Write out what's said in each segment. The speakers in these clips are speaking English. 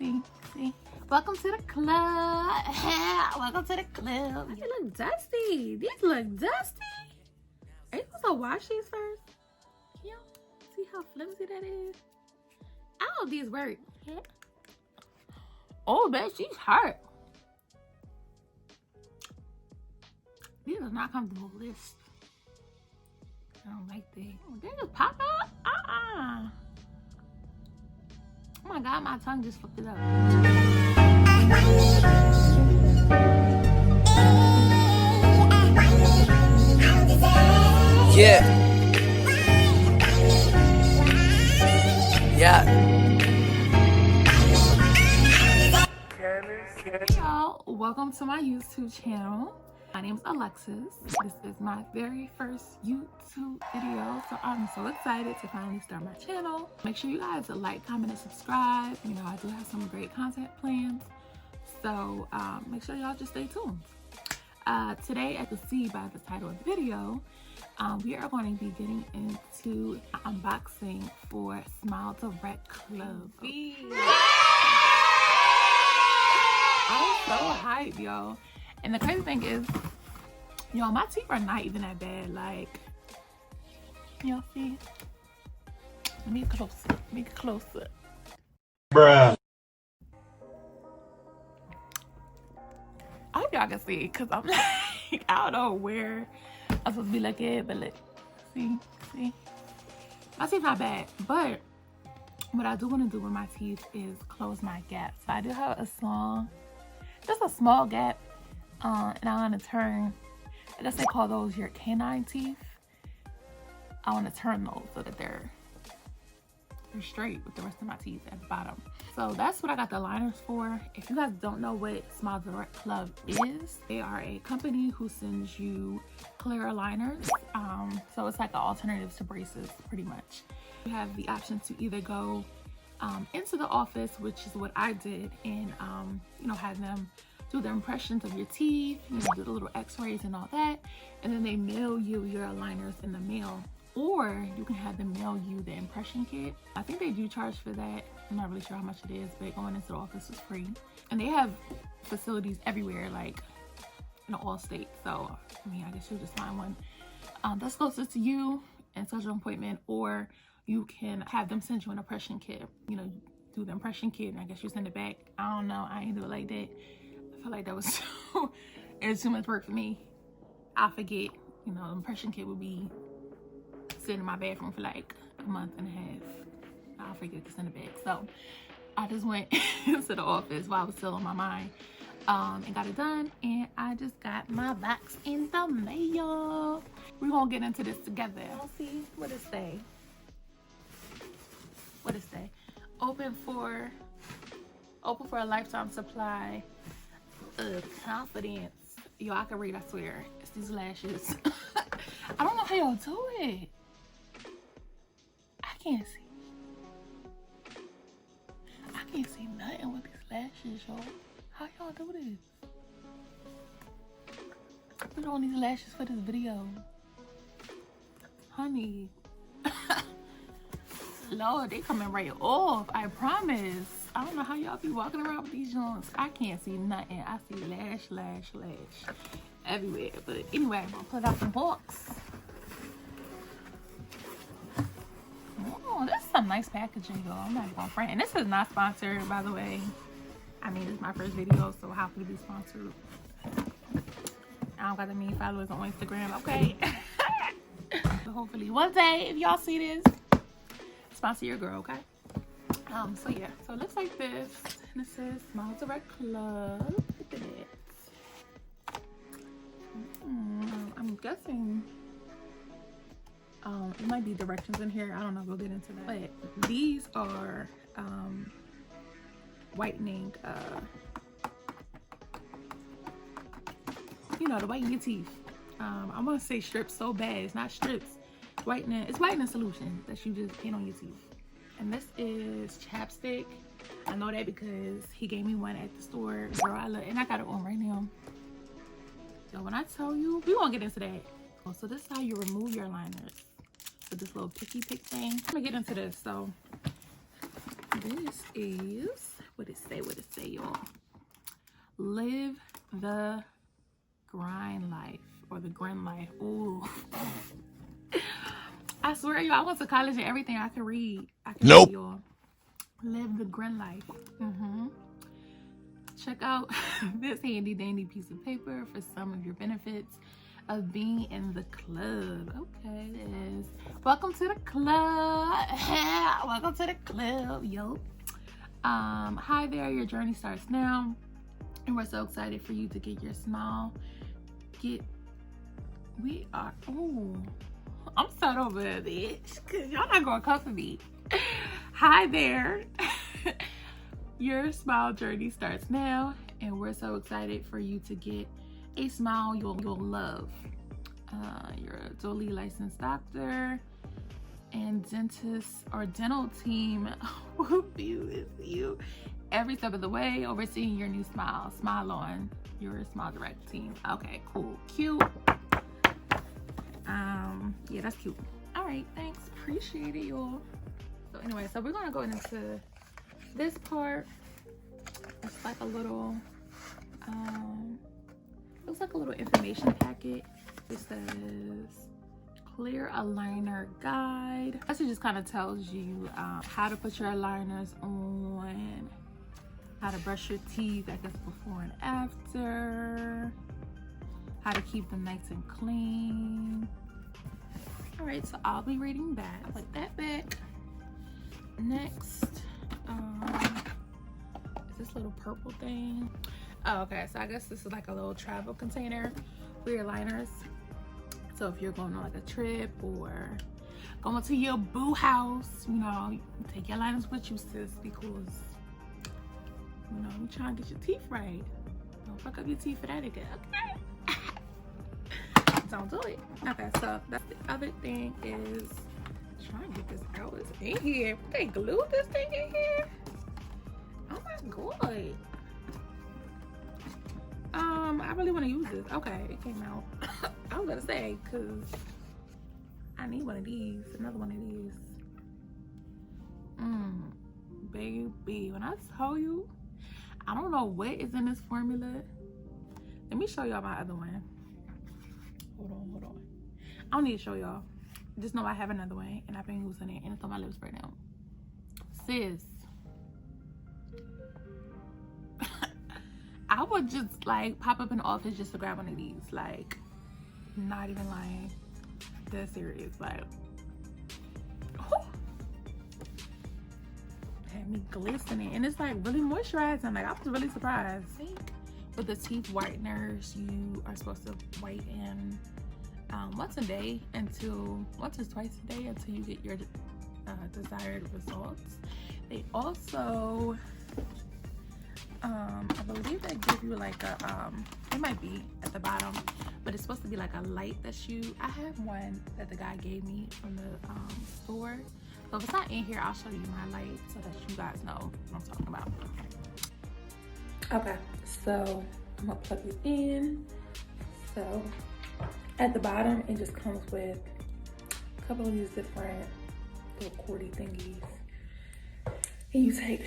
See. Welcome to the club. Welcome to the club. They look dusty. These look dusty. Are you supposed to wash these first? Can you see how flimsy that is? I don't know if these work. Oh, man, she's hurt. These are not comfortable. This. I don't like these. Oh, they just pop out? Oh my God, my tongue just flipped it up. Yeah. Y'all, welcome to my YouTube channel. My name is Alexis. This is my very first YouTube video, so I'm so excited to finally start my channel. Make sure you guys like, comment, and subscribe. You know, I do have some great content plans, so make sure y'all just stay tuned. Today, as you can see by the title of the video, we are going to be getting into unboxing for Smile Direct Club. I'm so hyped, yo. And the crazy thing is, yo, my teeth are not even that bad. Like, y'all see? Let me get closer. Let me get closer. Bruh. I hope y'all can see, because I'm like, I don't know where I'm supposed to be looking, but look, see? My teeth not bad, but what I do want to do with my teeth is close my gap. So I do have a small, just a small gap, and I'm going to turn, I guess they call those your canine teeth. I want to turn those so that they're straight with the rest of my teeth at the bottom. So that's what I got the liners for. If you guys don't know what Smile Direct Club is, they are a company who sends you clear aligners. So it's like an alternative to braces, pretty much. You have the option to either go into the office, which is what I did, and you know, have them do the impressions of your teeth, you know, do the little x-rays and all that, and then they mail you your aligners in the mail. Or you can have them mail you the impression kit. I think they do charge for that. I'm not really sure how much it is, but going into the office is free. And they have facilities everywhere, like in all states. So, I mean, I guess you'll just find one that's closer to you and schedule an appointment, or you can have them send you an impression kit. You know, do the impression kit, and I guess you send it back. I don't know. I ain't do it like that. I feel like that was it was too much work for me. I forget. You know, the impression kit would be sitting in my bathroom for like a month and a half. I'll forget to send it back. So I just went into the office while I was still on my mind, and got it done. And I just got my box in the mail. We're gonna get into this together. I'll see what it say. What it say? Open for a lifetime supply of confidence. Yo, I can read, I swear. It's these lashes. I don't know how y'all do it. I can't see nothing with these lashes, yo. How y'all do this? Put on these lashes for this video. Honey. Lord, they coming right off. I promise. I don't know how y'all be walking around with these joints. I can't see nothing. I see lash everywhere. But anyway, I'm gonna pull it out the box. Oh, this is some nice packaging, y'all. I'm not gonna front. And this is not sponsored, by the way. I mean, this is my first video, so how could it be sponsored? I don't got that many followers on Instagram, okay? But hopefully one day, if y'all see this, sponsor your girl, okay? So yeah, so it looks like this. And it says Smile Direct Club. Look at it. I'm guessing it might be directions in here. I don't know, we'll get into that. But these are whitening, you know, to whiten your teeth. I want to say strips so bad. It's not strips. Whitening. It's whitening solution that you just paint on your teeth. And this is chapstick. I know that because he gave me one at the store. Girl, and I got it on right now. So when I tell you, we won't get into that. So this is how you remove your liners. With this little picky pick thing. I'm gonna get into this. So this is what it say. The Grind Life or The Grind Life. Ooh. I swear, y'all, I went to college and everything I could read. I can read, y'all. Live the Grind Life. Check out this handy dandy piece of paper for some of your benefits of being in the club. Okay, it is. Welcome to the club. Welcome to the club, yo. Hi there, your journey starts now. And we're so excited for you to get your smile. I'm set over there, bitch. Cause y'all not gonna come for me. Hi there. Your smile journey starts now, and we're so excited for you to get a smile you'll love. You're a duly licensed doctor and dentist or dental team will be with you every step of the way, overseeing your new smile. Smile on your Smile Direct team. Okay, cool, cute. Yeah, that's cute. All right, thanks, appreciate it, y'all. So anyway, so we're gonna go into this part. It's like a little looks like a little information packet. It says clear aligner guide. This just kind of tells you how to put your aligners on, how to brush your teeth, I guess before and after, how to keep them nice and clean. All right, so I'll be reading that. I'll put that back. Next, is this little purple thing? Oh, okay, so I guess this is like a little travel container for your liners. So if you're going on like a trip or going to your boo house, you know, you take your liners with you, sis, because, you know, you're trying to get your teeth right. Don't fuck up your teeth for that again, okay? Don't do it. Okay, so that's the other thing is trying to get this out. It's in here. They glued this thing in here. Oh my god. I really want to use this. Okay, it came out. I was gonna say, cause I need one of these. Another one of these. Baby, when I tell you, I don't know what is in this formula. Let me show y'all my other one. Hold on. I don't need to show y'all. Just know I have another one and I've been using it and it's on my lips right now. Sis, I would just like pop up in the office just to grab one of these. Like, not even lying. Dead serious. Like, whew, had me glistening. And it's like really moisturizing. Like, I was really surprised. I think with the teeth whiteners, you are supposed to whiten once or twice a day until you get your desired results. They also I believe they give you like a it might be at the bottom, but it's supposed to be like a light that I have one that the guy gave me from the store. So if it's not in here, I'll show you my light so that you guys know what I'm talking about. Okay, so I'm gonna plug it in. So at the bottom, it just comes with a couple of these different little cordy thingies. And you take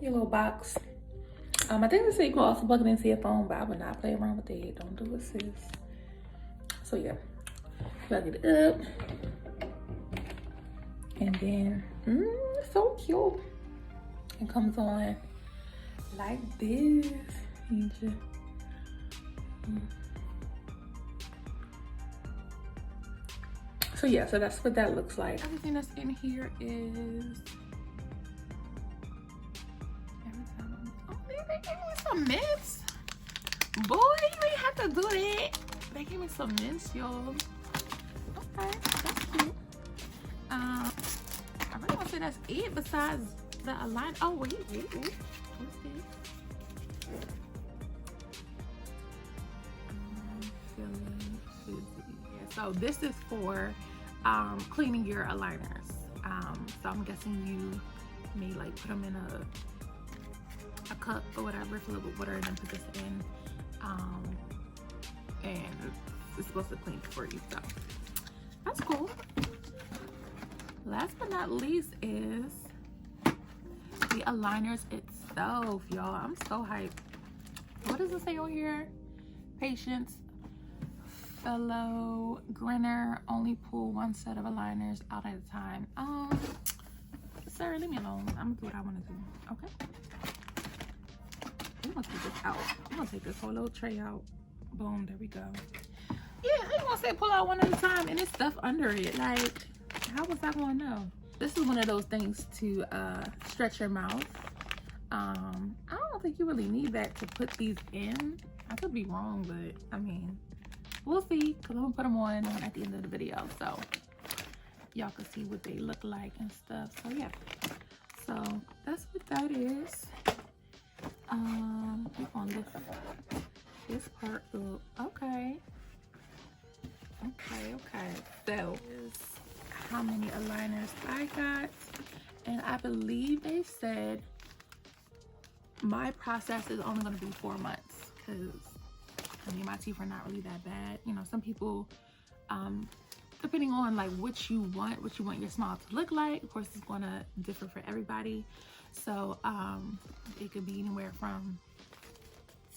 your little box. I think they say you can also plug it into your phone, but I would not play around with it. Don't do it, sis. So yeah, plug it up. And then, so cute. It comes on like this. You just, So yeah, so that's what that looks like. Everything that's in here is, they gave me some mints. Boy, you ain't have to do that. They gave me some mints, y'all. Okay, that's cute. I really want to say that's it besides the align. Oh, wait. What's this? Feeling fizzy. Yeah, so this is for cleaning your aligners. So I'm guessing you may like put them in a cup or whatever, fill it with water and then put this in, and it's supposed to clean for you. So that's cool. Last but not least is the aligners itself, y'all. I'm so hyped. What does it say on here? Patience, fellow grinner, only pull one set of aligners out at a time. Sir, leave me alone. I'm gonna do what I want to do. Okay. I'm gonna take this out. I'm gonna take this whole little tray out. Boom, there we go. Yeah, how you gonna say pull out one at a time and it's stuff under it? Like, how was I gonna know? This is one of those things to stretch your mouth. I don't think you really need that to put these in. I could be wrong, but I mean, we'll see, because I'm gonna put them on at the end of the video so y'all can see what they look like and stuff. So yeah, so that's what that is. We're gonna lift this part up. Okay. So here's how many aligners I got, and I believe they said my process is only going to be 4 months, because I mean my teeth are not really that bad. You know, some people depending on like what you want your smile to look like, of course it's going to differ for everybody. So it could be anywhere from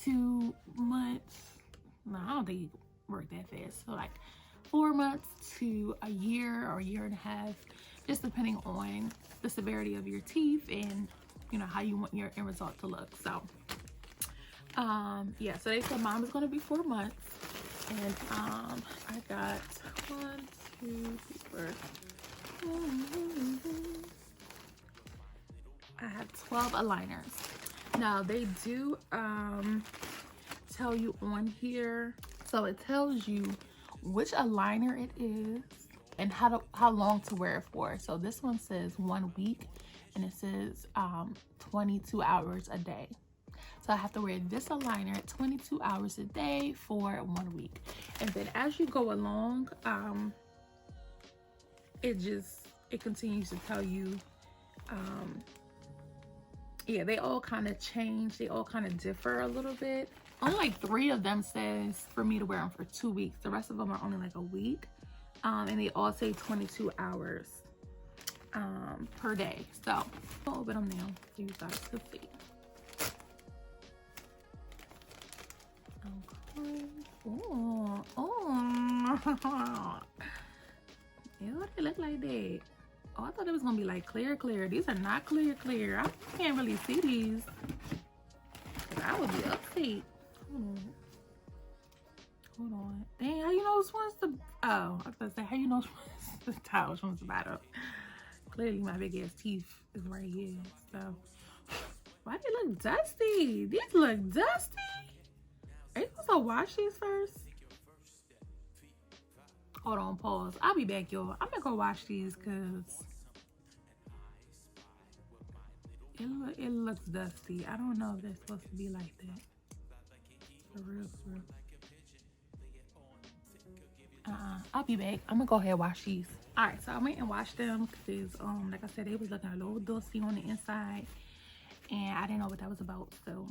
2 months. No, I don't think you work that fast. So like 4 months to a year or a year and a half, just depending on the severity of your teeth and you know how you want your end result to look. So yeah, so they said mine was going to be 4 months, and I got 1, 2, 3, 4. I have 12 aligners. Now they do tell you on here, so it tells you which aligner it is and how long to wear it for. So this one says 1 week, and it says 22 hours a day. So I have to wear this aligner 22 hours a day for 1 week. And then as you go along, it continues to tell you, yeah, they all kind of change. They all kind of differ a little bit. Only like 3 of them says for me to wear them for 2 weeks. The rest of them are only like a week. And they all say 22 hours per day. So I'll open them now so you guys can see. Okay. Oh, oh. Ew, they look like that. Oh, I thought it was gonna be like clear. These are not clear. I can't really see these. I would be upset. Hold on. Dang, how you know which one's the... Oh, I was gonna say, how you know which one's the top, which one's the bottom? Clearly my big ass teeth is right here. So, why do they look dusty? These look dusty? Are you supposed to wash these first? Hold on, pause. I'll be back, y'all. I'm gonna go wash these because it looks dusty. I don't know if they're supposed to be like that. For real. I'll be back. I'm gonna go ahead and wash these. All right, so I went and washed them because like I said, they was looking a little dusty on the inside, and I didn't know what that was about. So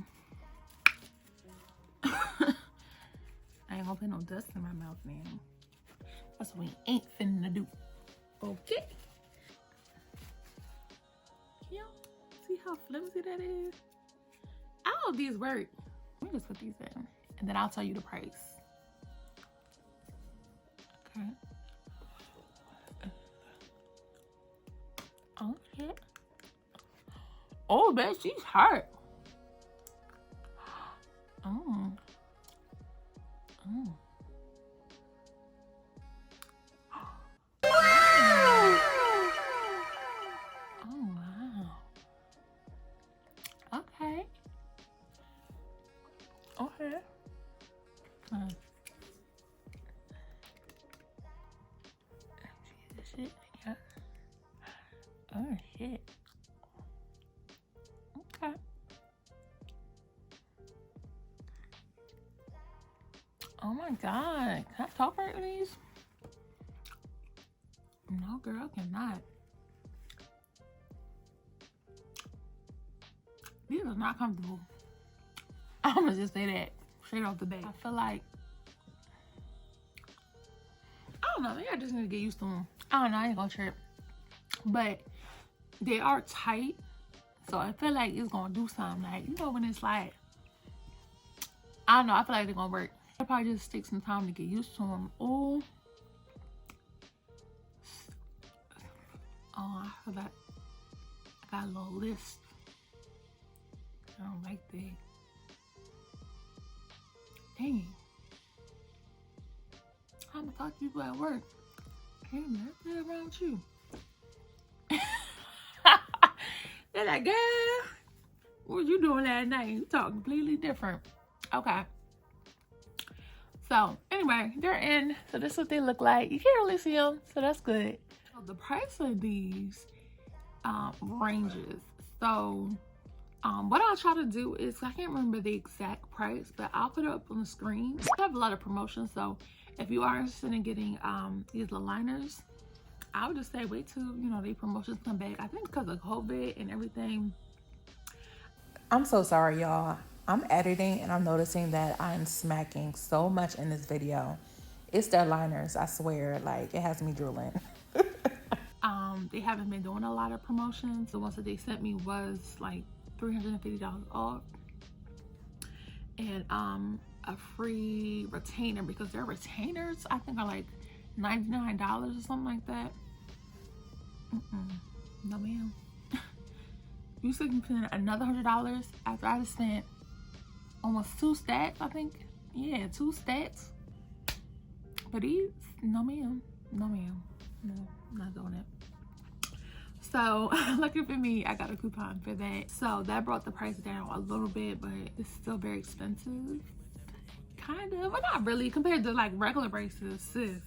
I ain't gonna put no dust in my mouth now. That's what we ain't finna do. Okay. Yeah. See how flimsy that is? All of these work. Let me just put these in, and then I'll tell you the price. Okay. Oh shit. Oh, man, she's hurt. Oh. Oh. Oh, wow. Okay. Okay. Shit. Yeah. Oh, shit. Okay. Oh my God. Can I talk right, please? No, girl, I cannot. These are not comfortable. I'm gonna just say that straight off the bat. I feel like, I don't know, maybe I just need to get used to them. I don't know, I ain't gonna trip. But they are tight, so I feel like it's gonna do something. Like, you know when it's like, I don't know. I feel like they're gonna work. I'll probably just take some time to get used to them. Oh, I forgot. I got a little list. I don't like that. Dang. I'm gonna talk to people at work. Hey man, what's wrong with you? They're like, girl, what you doing last night? You talk completely different. Okay. So anyway, they're in. So this is what they look like. You can't really see them, so that's good. So the price of these ranges. So what I'll try to do is, I can't remember the exact price, but I'll put it up on the screen. I have a lot of promotions, so if you are interested in getting these aligners, I would just say wait till, you know, the promotions come back. I think because of COVID and everything. I'm so sorry, y'all. I'm editing and I'm noticing that I'm smacking so much in this video. It's the aligners, I swear. Like, it has me drooling. They haven't been doing a lot of promotions. The ones that they sent me was like $350 off. And a free retainer, because their retainers I think are like $99 or something like that. No ma'am. You can spend another $100 after I just spent almost 2 stacks, I think. Yeah, 2 stacks. But these, no ma'am. No ma'am. No, I'm not doing it. So lucky for me, I got a coupon for that. So that brought the price down a little bit, but it's still very expensive. Kind of, but not really compared to like regular braces, sis.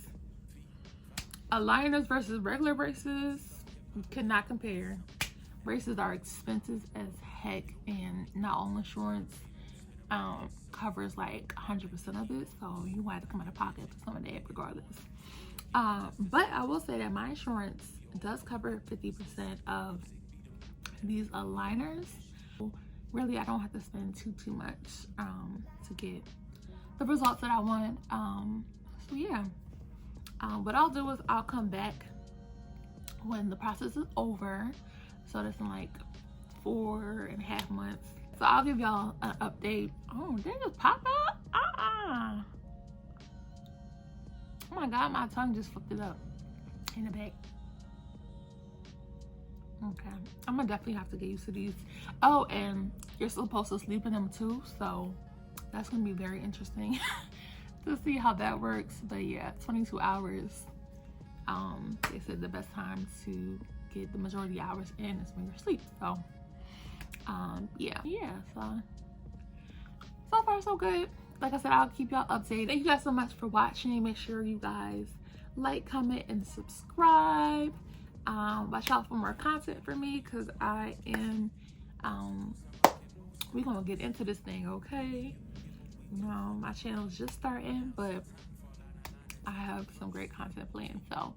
Aligners versus regular braces cannot compare. Braces are expensive as heck, and not all insurance covers like 100% of it, so you have to come out of pocket for some of that regardless. But I will say that my insurance does cover 50% of these aligners. Really, I don't have to spend too much to get the results that I want. So yeah, what I'll do is I'll come back when the process is over. So that's in like 4.5 months. So I'll give y'all an update. Oh, they just popped up? Oh my God, my tongue just flipped it up in the back. Okay, I'm gonna definitely have to get used to these. Oh, and you're supposed to sleep in them too, so that's gonna be very interesting to see how that works. But yeah, 22 hours. They said the best time to get the majority of hours in is when you're asleep. So yeah, so far so good. Like I said, I'll keep y'all updated. Thank you guys so much for watching. Make sure you guys like, comment, and subscribe. Watch out for more content for me, because I am we're gonna get into this thing, okay? You know, my channel's just starting, but I have some great content planned, so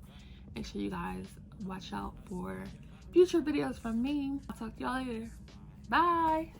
make sure you guys watch out for future videos from me. I'll talk to y'all later. Bye.